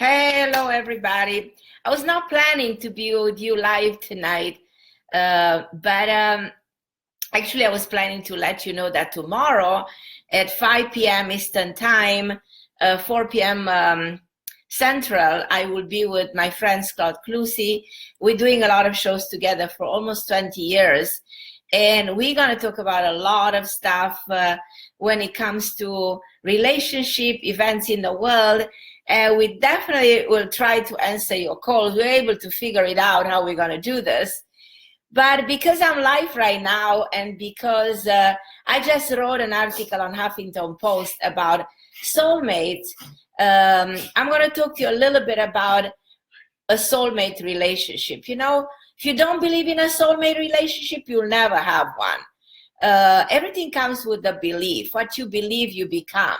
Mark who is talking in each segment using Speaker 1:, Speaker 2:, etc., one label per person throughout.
Speaker 1: Hello, everybody. I was not planning to be with you live tonight, but actually, I was planning to let you know that tomorrow at 5 p.m. Eastern Time, 4 p.m. Central, I will be with my friend Scott Clusey. We're doing a lot of shows together for almost 20 years. And we're going to talk about a lot of stuff when it comes to relationship events in the world. And we definitely will try to answer your calls. We're able to figure it out how we're going to do this. But because I'm live right now and because I just wrote an article on Huffington Post about soulmates, I'm going to talk to you a little bit about a soulmate relationship. You know, if you don't believe in a soulmate relationship, you'll never have one. Everything comes with the belief. What you believe, you become.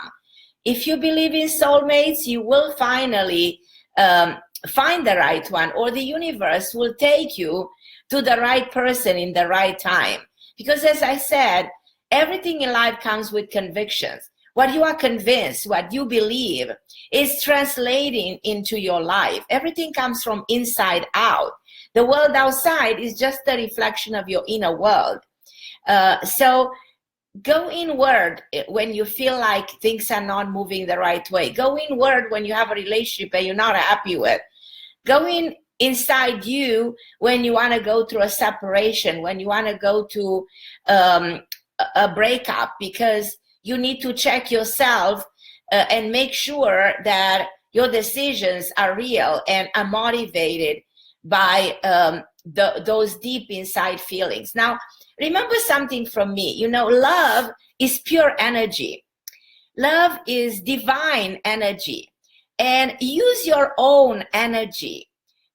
Speaker 1: If you believe in soulmates, you will finally find the right one, or the universe will take you to the right person in the right time. Because as I said, everything in life comes with convictions. What you are convinced, what you believe is translating into your life. Everything comes from inside out. The world outside is just a reflection of your inner world. So go inward when you feel like things are not moving the right way. Go inward when you have a relationship that you're not happy with. Go inside you when you want to go through a separation, when you want to go to a breakup, because you need to check yourself and make sure that your decisions are real and are motivated by those deep inside feelings. Now, remember something from me. You know, love is pure energy. Love is divine energy. And use your own energy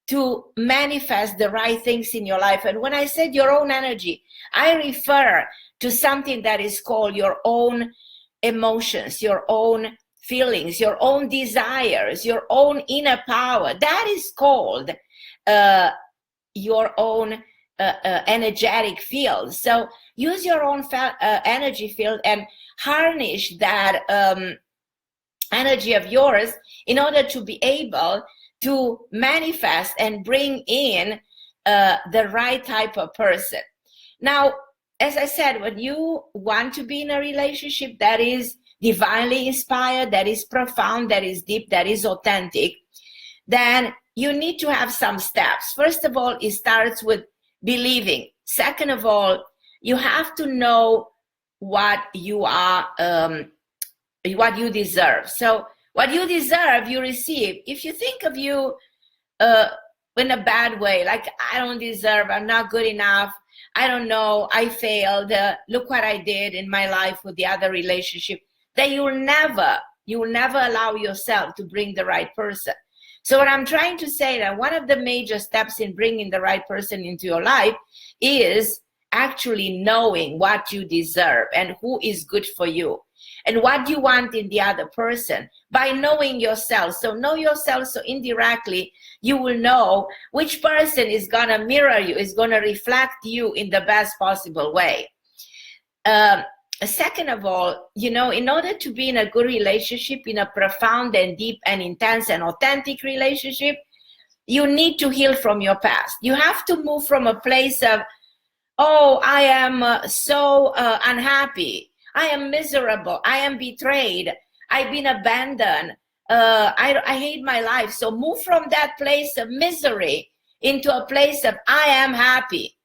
Speaker 1: to manifest the right things in your life. And when I said your own energy, I refer to something that is called your own emotions, your own feelings, your own desires, your own inner power. That is called your own energetic field. So use your own energy field and harness that energy of yours in order to be able to manifest and bring in the right type of person. Now, as I said, when you want to be in a relationship that is divinely inspired, that is profound, that is deep, that is authentic, then you need to have some steps. First of all, it starts with believing. Second of all, you have to know what you are, what you deserve. So what you deserve, you receive. If you think of you in a bad way, like I don't deserve, I'm not good enough, I don't know, I failed, look what I did in my life with the other relationship, then you will never allow yourself to bring the right person. So what I'm trying to say, that one of the major steps in bringing the right person into your life is actually knowing what you deserve and who is good for you and what you want in the other person by knowing yourself. So know yourself, so indirectly you will know which person is going to mirror you, is going to reflect you in the best possible way. Second of all, you know, in order to be in a good relationship, in a profound and deep and intense and authentic relationship, you need to heal from your past. You have to move from a place of, oh, I am so unhappy, I am miserable, I am betrayed, I've been abandoned, I hate my life. So move from that place of misery into a place of, I am happy.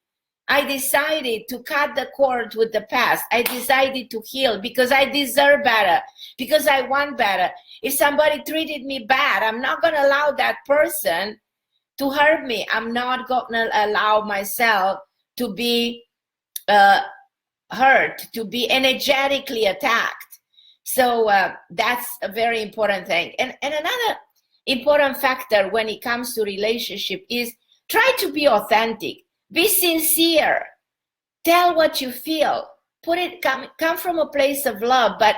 Speaker 1: I decided to cut the cord with the past. I decided to heal because I deserve better, because I want better. If somebody treated me bad, I'm not going to allow that person to hurt me. I'm not going to allow myself to be hurt, to be energetically attacked. So that's a very important thing. And another important factor when it comes to relationship is try to be authentic. Be sincere. Tell what you feel. Come from a place of love, but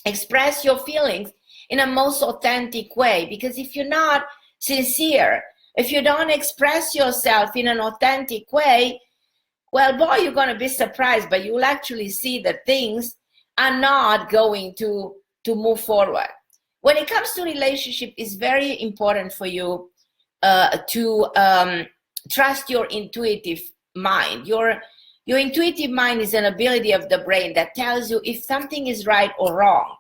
Speaker 1: express your feelings in a most authentic way. Because if you're not sincere, if you don't express yourself in an authentic way, well, boy, you're going to be surprised, but you will actually see that things are not going to move forward. when it comes to relationship, it's very important for you to trust your intuitive mind. Your intuitive mind is an ability of the brain that tells you if something is right or wrong.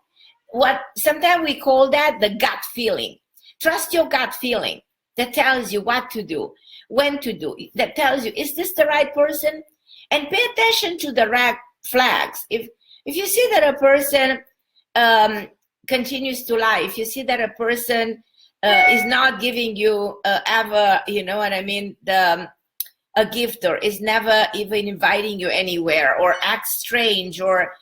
Speaker 1: What sometimes we call that the gut feeling. Trust your gut feeling that tells you what to do, when to do, that tells you, is this the right person? And pay attention to the red flags. If you see that a person continues to lie, if you see that a person is not giving you ever, you know what I mean, a gift, or is never even inviting you anywhere, or acts strange, or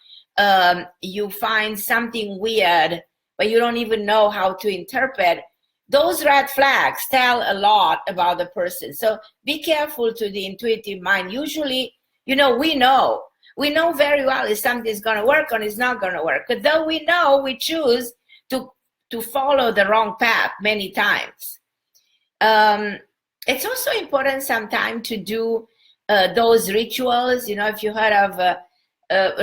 Speaker 1: you find something weird, but you don't even know how to interpret, those red flags tell a lot about the person. So be careful to the intuitive mind. Usually, you know, we know very well if something's going to work or it's not going to work. But though we know, we choose to follow the wrong path many times. It's also important sometimes to do those rituals. You know, if you heard of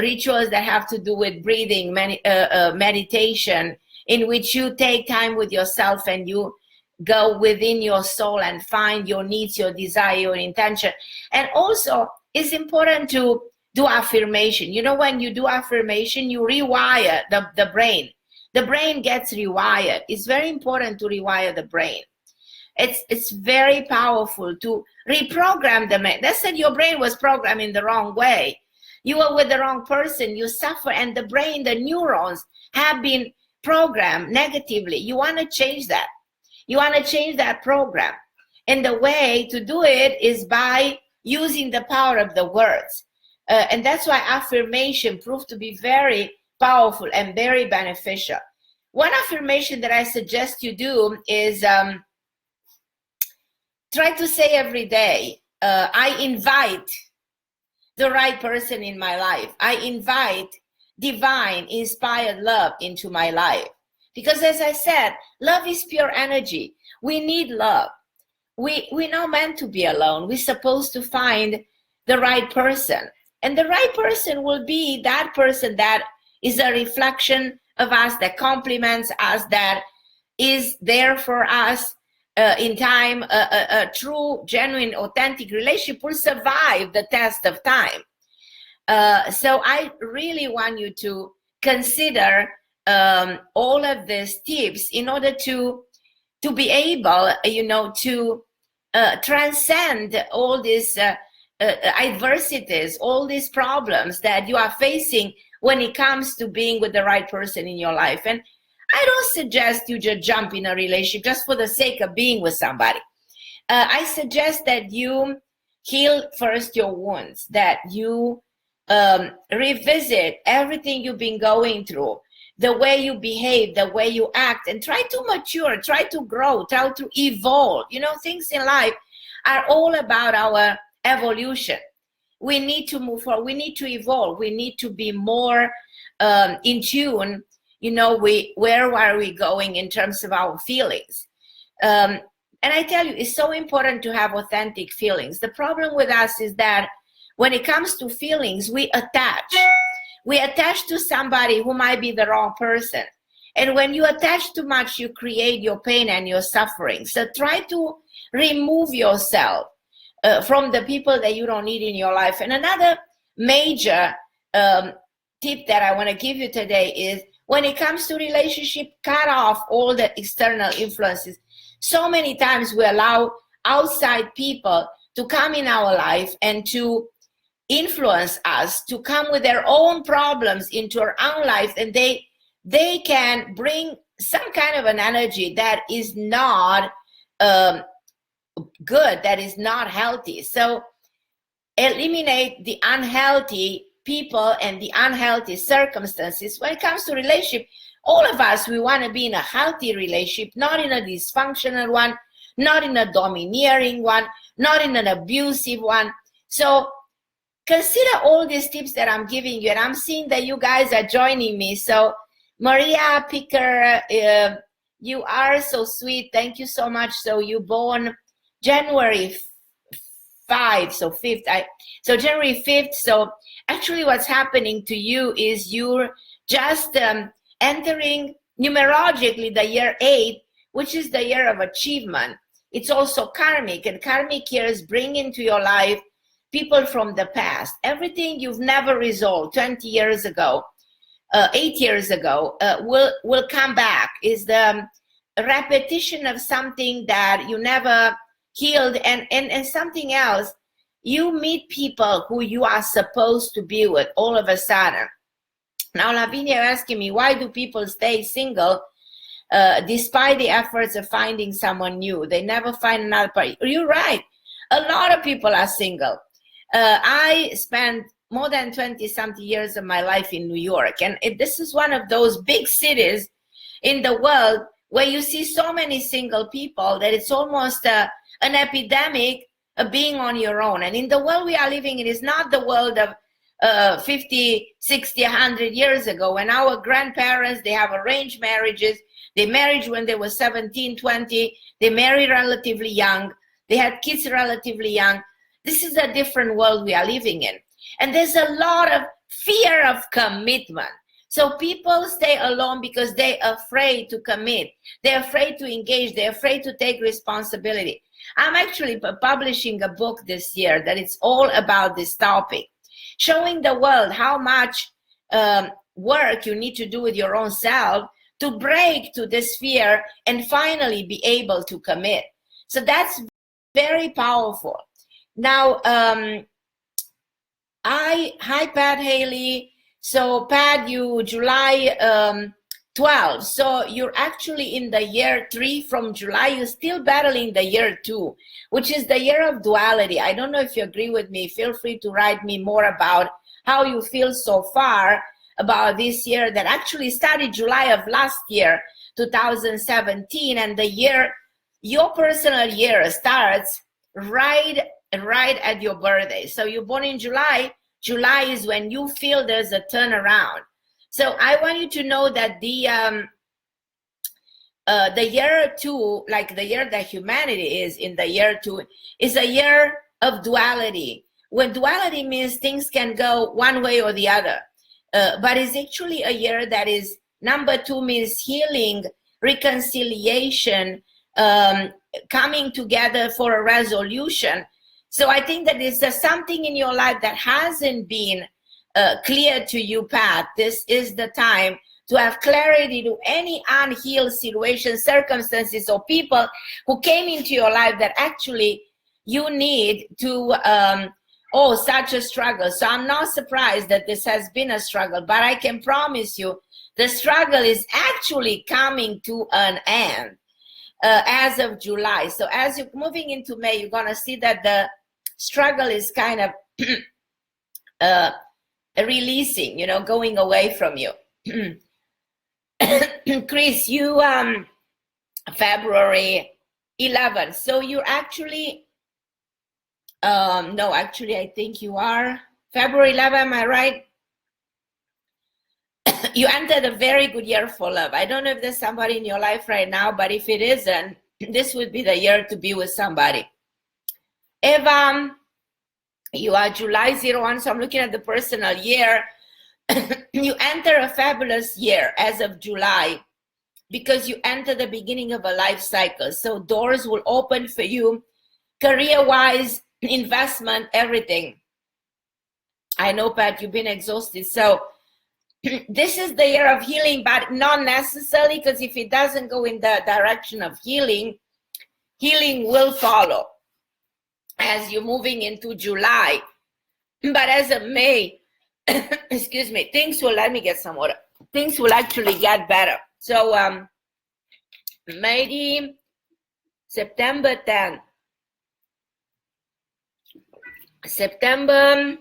Speaker 1: rituals that have to do with breathing, meditation, in which you take time with yourself and you go within your soul and find your needs, your desire, your intention. And also, it's important to do affirmation. You know, when you do affirmation, you rewire the brain. The brain gets rewired. It's very important to rewire the brain. It's very powerful to reprogram the brain. That's that your brain was programmed in the wrong way. You were with the wrong person, you suffer, and the brain, the neurons have been programmed negatively. You want to change that. You want to change that program. And the way to do it is by using the power of the words. And that's why affirmation proved to be very powerful and very beneficial. One affirmation that I suggest you do is try to say every day, I invite the right person in my life. I invite divine, inspired love into my life. Because as I said, love is pure energy. We need love. We're not meant to be alone. We're supposed to find the right person. And the right person will be that person that is a reflection of us, that compliments us, that is there for us in time. A true, genuine, authentic relationship will survive the test of time. So I really want you to consider all of these tips in order to be able, you know, to transcend all these adversities, all these problems that you are facing when it comes to being with the right person in your life. And I don't suggest you just jump in a relationship just for the sake of being with somebody. I suggest that you heal first your wounds, that you revisit everything you've been going through, the way you behave, the way you act, and try to mature, try to grow, try to evolve. You know, things in life are all about our evolution. We need to move forward. We need to evolve. We need to be more in tune. You know, where are we going in terms of our feelings? And I tell you, it's so important to have authentic feelings. The problem with us is that when it comes to feelings, we attach. We attach to somebody who might be the wrong person. And when you attach too much, you create your pain and your suffering. So try to remove yourself from the people that you don't need in your life. And another major tip that I want to give you today is, when it comes to relationship, cut off all the external influences. So many times we allow outside people to come in our life and to influence us, to come with their own problems into our own life, and they can bring some kind of an energy that is not good, that is not healthy. So eliminate the unhealthy people and the unhealthy circumstances. When it comes to relationship, all of us, we want to be in a healthy relationship, not in a dysfunctional one, not in a domineering one, not in an abusive one. So consider all these tips that I'm giving you, and I'm seeing that you guys are joining me. So Maria Picker, you are so sweet. Thank you so much. So you born January 5, so 5th. So January 5th. So actually what's happening to you is you're just entering numerologically, the year 8, which is the year of achievement, it's also karmic, and karmic years bring into your life people from the past. Everything you've never resolved 20 years ago, 8 years ago, will come back. Is the repetition of something that you never healed, and something else. You meet people who you are supposed to be with all of a sudden. Now, Lavinia asking me, why do people stay single despite the efforts of finding someone new? They never find another party. You're right. A lot of people are single. I spent more than 20-something years of my life in New York. And this is one of those big cities in the world where you see so many single people that it's almost an epidemic of being on your own. And in the world we are living in, is not the world of 50, 60, 100 years ago, when our grandparents, they have arranged marriages. They married when they were 17, 20. They married relatively young. They had kids relatively young. This is a different world we are living in. And there's a lot of fear of commitment. So people stay alone because they're afraid to commit. They're afraid to engage. They're afraid to take responsibility. I'm actually publishing a book this year that it's all about this topic, showing the world how much work you need to do with your own self to break to this fear and finally be able to commit. So that's very powerful. Now, hi Pat Haley. So Pat, you July 12. So you're actually in the year 3 from July. You're still battling the year 2, which is the year of duality. I don't know if you agree with me. Feel free to write me more about how you feel so far about this year that actually started July of last year, 2017, and the year, your personal year starts right at your birthday. So you're born in July. July is when you feel there's a turnaround. So I want you to know that the year 2, like the year that humanity is in the year 2, is a year of duality. When duality means things can go one way or the other, but it's actually a year that is, number 2 means healing, reconciliation, coming together for a resolution. So I think that is something in your life that hasn't been clear to you, Pat. This is the time to have clarity to any unhealed situations, circumstances, or people who came into your life that actually you need to, such a struggle. So I'm not surprised that this has been a struggle, but I can promise you the struggle is actually coming to an end as of July. So as you're moving into May, you're going to see that the struggle is kind of releasing, going away from you. Chris, you February 11. So you're actually, no, actually, I think you are February 11, am I right? You entered a very good year for love. I don't know if there's somebody in your life right now, but if it isn't, this would be the year to be with somebody. Eva, you are July 01, so I'm looking at the personal year. You enter a fabulous year as of July because you enter the beginning of a life cycle. So doors will open for you, career-wise, investment, everything. I know, Pat, you've been exhausted. So this is the year of healing, but not necessarily, because if it doesn't go in the direction of healing, healing will follow as you're moving into July. But as of May, excuse me, things will, let me get some water. Things will actually get better. So maybe September 10th. September.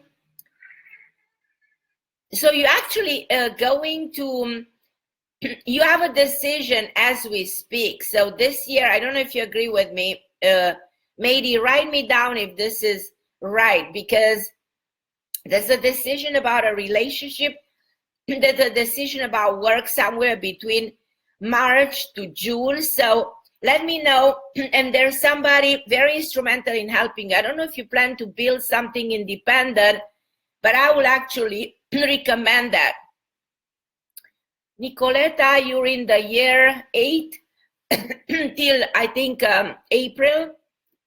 Speaker 1: So you actually going to, you have a decision as we speak. So this year, I don't know if you agree with me, Mady, write me down if this is right, because there's a decision about a relationship, there's a decision about work somewhere between March to June. So let me know, and there's somebody very instrumental in helping. I don't know if you plan to build something independent, but I will actually recommend that. Nicoletta, you're in the year 8 till I think April.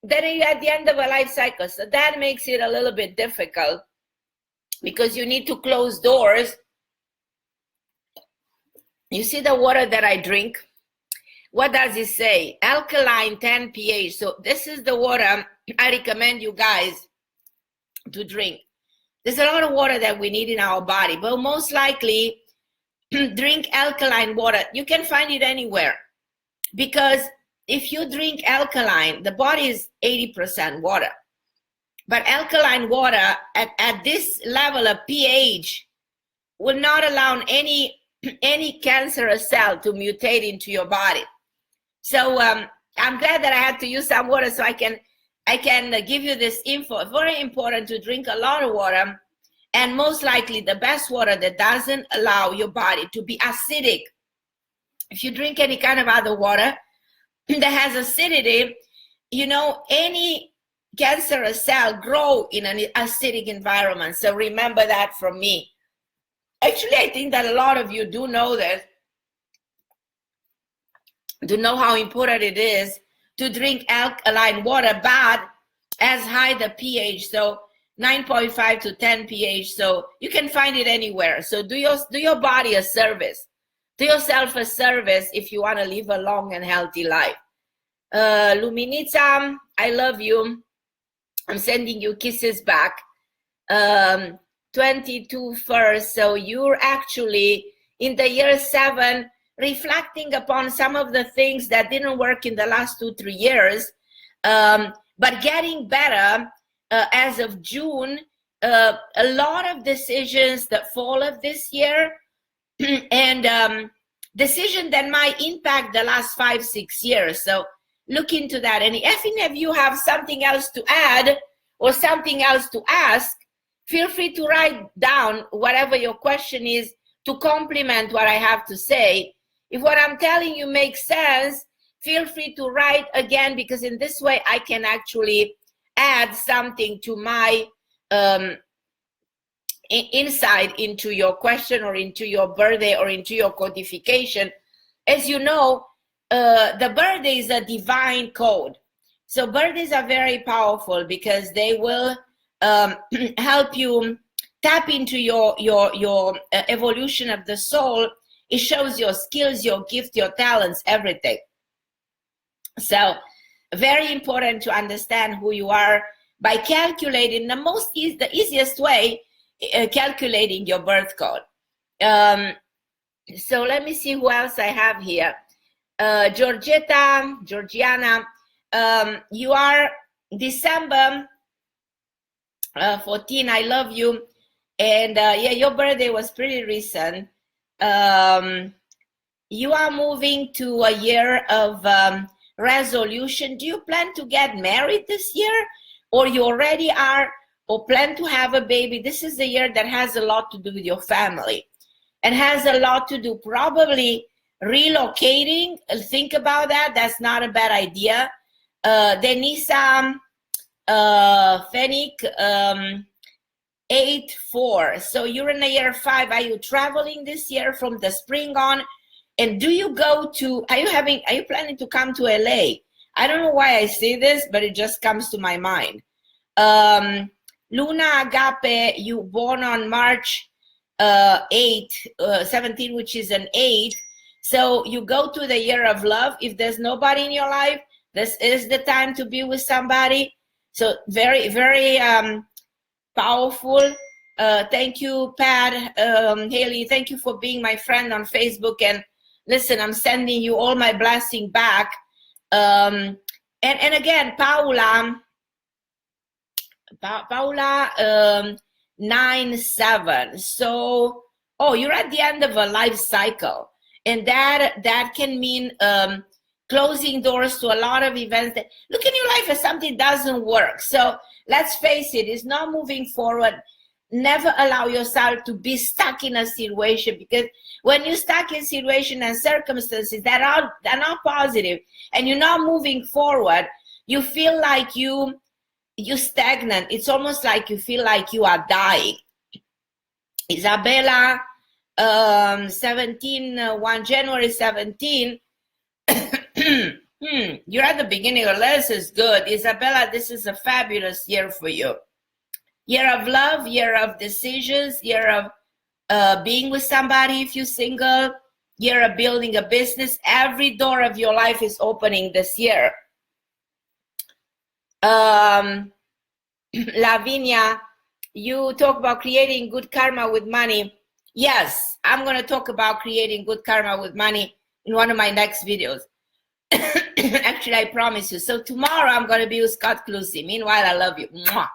Speaker 1: Then you're at the end of a life cycle. So that makes it a little bit difficult because you need to close doors. You see the water that I drink? What does it say? Alkaline, 10 pH. So this is the water I recommend you guys to drink. There's a lot of water that we need in our body, but most likely drink alkaline water. You can find it anywhere, because if you drink alkaline, the body is 80% water. But alkaline water at this level of pH will not allow any cancerous cell to mutate into your body. So I'm glad that I had to use some water so I can give you this info. Very important to drink a lot of water, and most likely the best water that doesn't allow your body to be acidic. If you drink any kind of other water that has acidity, you know, any cancerous cell grow in an acidic environment. So remember that from me. Actually, I think that a lot of you do know this, to know how important it is to drink alkaline water, but as high the pH, so 9.5 to 10 pH, so you can find it anywhere. So do your body a service, do yourself a service if you want to live a long and healthy life. Luminitsa, I love you. I'm sending you kisses back. 22 first, so you're actually in the year 7, reflecting upon some of the things that didn't work in the last 2-3 years, but getting better as of June. A lot of decisions that fall of this year and decision that might impact the last 5-6 years. So look into that. And if any of you have something else to add or something else to ask, feel free to write down whatever your question is to complement what I have to say. If what I'm telling you makes sense, feel free to write again, because in this way I can actually add something to my insight into your question or into your birthday or into your codification. As you know, the birthday is a divine code. So birthdays are very powerful because they will help you tap into your evolution of the soul. It shows your skills, your gift, your talents, everything. So very important to understand who you are by calculating the easiest way, calculating your birth code. So let me see who else I have here. Georgiana, you are December 14. I love you. And yeah, your birthday was pretty recent. You are moving to a year of resolution. Do you plan to get married this year, or you already are, or plan to have a baby? This is the year that has a lot to do with your family and has a lot to do probably relocating. Think about that. That's not a bad idea. Denisa Fennick, 8-4. So you're in the year 5. Are you traveling this year from the spring on? And do you go to, are you planning to come to LA? I don't know why I say this, but it just comes to my mind. Luna Agape, you born on March 17, which is an 8. So you go to the year of love. If there's nobody in your life, this is the time to be with somebody. So very, very powerful. Thank you, Pat. Haley, thank you for being my friend on Facebook. And listen, I'm sending you all my blessing back. And again, Paula 9-7. So, you're at the end of a life cycle, and that can mean closing doors to a lot of events. That look in your life as something doesn't work. So let's face it, it's not moving forward. Never allow yourself to be stuck in a situation, because when you're stuck in situation and circumstances that are not positive and you're not moving forward, you feel like you're stagnant. It's almost like you feel like you are dying. Isabella, January 17. You're at the beginning of this is good. Isabella, this is a fabulous year for you. Year of love, year of decisions, year of being with somebody if you're single, year of building a business. Every door of your life is opening this year. Lavinia, you talk about creating good karma with money. Yes, I'm going to talk about creating good karma with money in one of my next videos. Actually, I promise you. So tomorrow I'm going to be with Scott Clusey. Meanwhile, I love you. Mwah.